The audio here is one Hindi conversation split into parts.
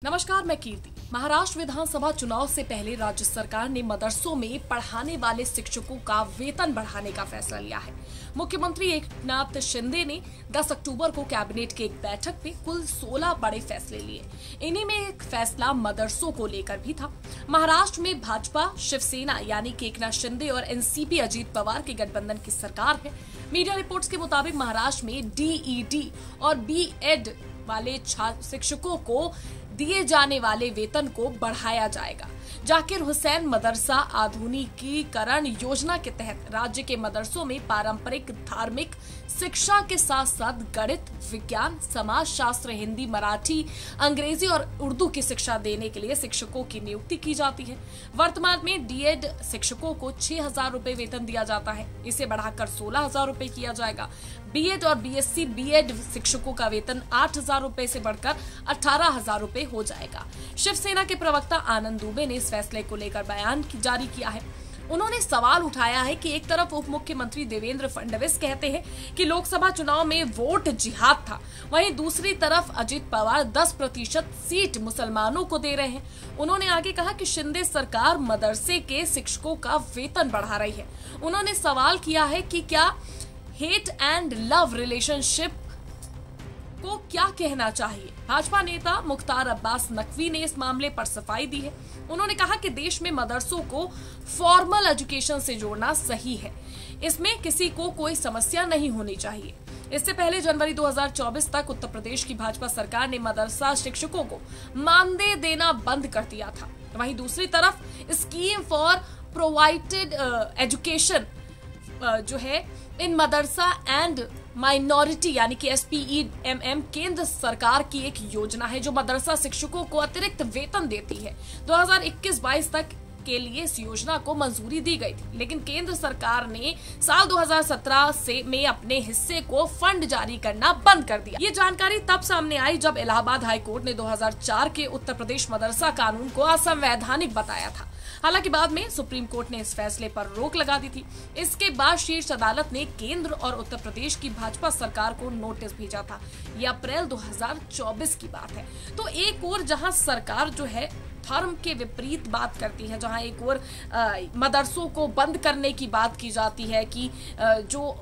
नमस्कार, मैं कीर्ति। महाराष्ट्र विधानसभा चुनाव से पहले राज्य सरकार ने मदरसों में पढ़ाने वाले शिक्षकों का वेतन बढ़ाने का फैसला लिया है। मुख्यमंत्री एकनाथ शिंदे ने 10 अक्टूबर को कैबिनेट की एक बैठक में कुल 16 बड़े फैसले लिए। इन्हीं में एक फैसला मदरसों को लेकर भी था। महाराष्ट्र में भाजपा शिवसेना यानी कि एकनाथ शिंदे और एनसीपी अजीत पवार के गठबंधन की सरकार है। मीडिया रिपोर्ट्स के मुताबिक महाराष्ट्र में डीईडी और बीएड वाले शिक्षकों को दिए जाने वाले वेतन को बढ़ाया जाएगा। जाकिर हुसैन मदरसा आधुनिकीकरण योजना के तहत राज्य के मदरसों में पारंपरिक धार्मिक शिक्षा के साथ साथ गणित, विज्ञान, समाज शास्त्र, हिंदी, मराठी, अंग्रेजी और उर्दू की शिक्षा देने के लिए शिक्षकों की नियुक्ति की जाती है। वर्तमान में डीएड शिक्षकों को 6,000 रुपए वेतन दिया जाता है, इसे बढ़ाकर 16,000 रुपए किया जाएगा। बीएड और बीएससी बीएड शिक्षकों का वेतन 8,000 रुपए से बढ़कर 18,000 रुपए हो जाएगा। शिवसेना के प्रवक्ता आनंद दुबे ने इस फैसले को लेकर बयान जारी किया है। उन्होंने सवाल उठाया है कि एक तरफ उप मुख्यमंत्री देवेंद्र फडणवीस कहते हैं कि लोकसभा चुनाव में वोट जिहाद था, वहीं दूसरी तरफ अजीत पवार 10% सीट मुसलमानों को दे रहे हैं। उन्होंने आगे कहा कि शिंदे सरकार मदरसे के शिक्षकों का वेतन बढ़ा रही है। उन्होंने सवाल किया है कि क्या हेट एंड लव रिलेशनशिप को क्या कहना चाहिए। भाजपा नेता मुख्तार अब्बास नकवी ने इस मामले पर सफाई दी है। उन्होंने कहा कि देश में मदरसों को फॉर्मल एजुकेशन से जोड़ना सही है, इसमें किसी को कोई समस्या नहीं होनी चाहिए। इससे पहले जनवरी 2024 तक उत्तर प्रदेश की भाजपा सरकार ने मदरसा शिक्षकों को मानदेय देना बंद कर दिया था। वहीं दूसरी तरफ स्कीम फॉर प्रोवाइडेड एजुकेशन जो है इन मदरसा एंड माइनॉरिटी यानी कि SPEMM केंद्र सरकार की एक योजना है जो मदरसा शिक्षकों को अतिरिक्त वेतन देती है। 2021-22 तक के लिए इस योजना को मंजूरी दी गई थी, लेकिन केंद्र सरकार ने साल 2017 से में अपने हिस्से को फंड जारी करना बंद कर दिया। ये जानकारी तब सामने आई जब इलाहाबाद हाई कोर्ट ने 2004 के उत्तर प्रदेश मदरसा कानून को असंवैधानिक बताया था। हालांकि बाद में सुप्रीम कोर्ट ने इस फैसले पर रोक लगा दी थी। इसके बाद शीर्ष अदालत ने केंद्र और उत्तर प्रदेश की भाजपा सरकार को नोटिस भेजा था। यह अप्रैल 2024 की बात है। तो एक और जहां सरकार जो है धर्म के विपरीत बात करती है, जहां एक और मदरसों को बंद करने की बात की जाती है कि जो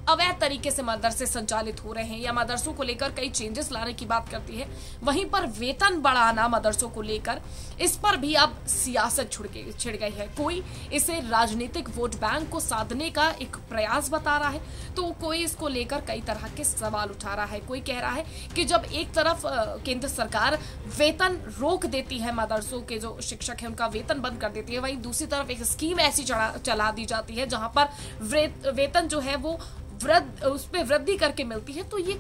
अवैध तरीके से मदरसे संचालित हो रहे हैं या मदरसों को लेकर कई चेंजेस लाने की बात करती है, वहीं पर वेतन बढ़ाना मदरसों को लेकर इस पर भी अब सियासत छिड़ गई है। कोई इसे राजनीतिक वोट बैंक को साधने का एक प्रयास बता रहा है, तो कोई इसको लेकर कई तरह के सवाल उठा रहा है। कोई कह रहा है कि जब एक तरफ केंद्र सरकार वेतन रोक देती है, मदरसों के जो शिक्षक है उनका वेतन बंद कर देती है, वहीं दूसरी तरफ एक स्कीम ऐसी चला दी जाती है जहां पर वेतन जो है वो उस पे वृद्धि करके मिलती है। तो ये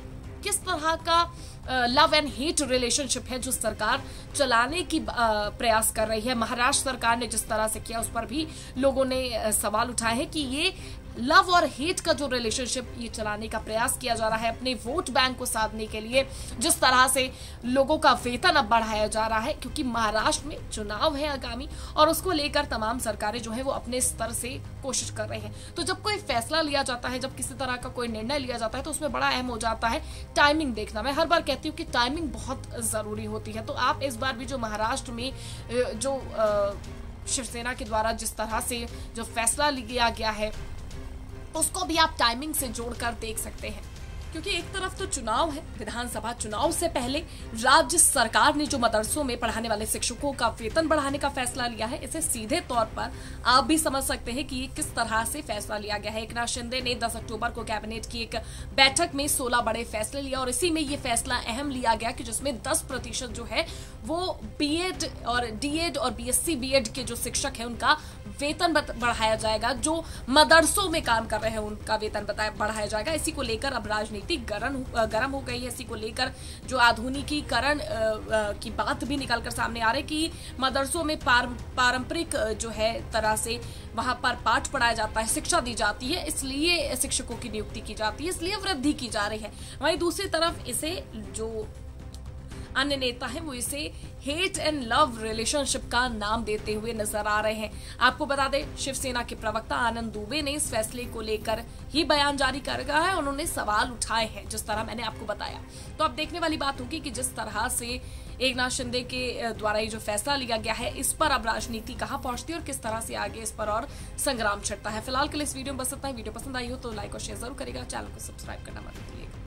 किस तरह का लव एंड हेट रिलेशनशिप है जो सरकार चलाने की प्रयास कर रही है। महाराष्ट्र सरकार ने जिस तरह से किया उस पर भी लोगों ने सवाल उठाए हैं कि ये लव और हेट का जो रिलेशनशिप ये चलाने का प्रयास किया जा रहा है अपने वोट बैंक को साधने के लिए, जिस तरह से लोगों का वेतन अब बढ़ाया जा रहा है, क्योंकि महाराष्ट्र में चुनाव है आगामी और उसको लेकर तमाम सरकारें जो है वो अपने स्तर से कोशिश कर रही हैं। तो जब कोई फैसला लिया जाता है, जब किसी तरह का कोई निर्णय लिया जाता है, तो उसमें बड़ा अहम हो जाता है टाइमिंग देखना। मैं हर बार कहती हूँ कि टाइमिंग बहुत जरूरी होती है। तो आप इस बार भी जो महाराष्ट्र में जो शिवसेना के द्वारा जिस तरह से जो फैसला लिया गया है उसको भी आप टाइमिंग से जोड़कर देख सकते हैं, क्योंकि एक तरफ तो चुनाव है, विधानसभा चुनाव से पहले राज्य सरकार ने जो मदरसों में पढ़ाने वाले शिक्षकों का वेतन बढ़ाने का फैसला लिया है, इसे सीधे तौर पर आप भी समझ सकते हैं कि ये किस तरह से फैसला लिया गया है। एकनाथ शिंदे ने 10 अक्टूबर को कैबिनेट की एक बैठक में 16 बड़े फैसले लिया और इसी में ये फैसला अहम लिया गया कि जिसमें 10% जो है वो बीएड और डीएड और बीएससी बीएड के जो शिक्षक है उनका वेतन बढ़ाया जाएगा। जो मदरसों में काम कर रहे हैं उनका वेतन बढ़ाया जाएगा। इसी को लेकर अब राजनीति गरम हो गई है। इसी को लेकर जो आधुनिकीकरण की बात भी निकलकर सामने आ रही है कि मदरसों में पारंपरिक जो है तरह से वहां पर पाठ पढ़ाया जाता है, शिक्षा दी जाती है, इसलिए शिक्षकों की नियुक्ति की जाती है, इसलिए वृद्धि की जा रही है। वहीं दूसरी तरफ इसे जो अन्य नेता हैं वो इसे हेट एंड लव रिलेशनशिप का नाम देते हुए नजर आ रहे हैं। आपको बता दें, शिवसेना के प्रवक्ता आनंद दुबे ने इस फैसले को लेकर ही बयान जारी कर रहा है। उन्होंने सवाल उठाए हैं जिस तरह मैंने आपको बताया। तो अब देखने वाली बात होगी कि जिस तरह से एकनाथ शिंदे के द्वारा ये जो फैसला लिया गया है, इस पर अब राजनीति कहां पहुंचती है और किस तरह से आगे इस पर और संग्राम छिड़ता है। फिलहाल के लिए इस वीडियो में बस इतना ही। वीडियो पसंद आई हो तो लाइक और शेयर जरूर करेगा, चैनल को सब्सक्राइब करना मत भूलिएगा।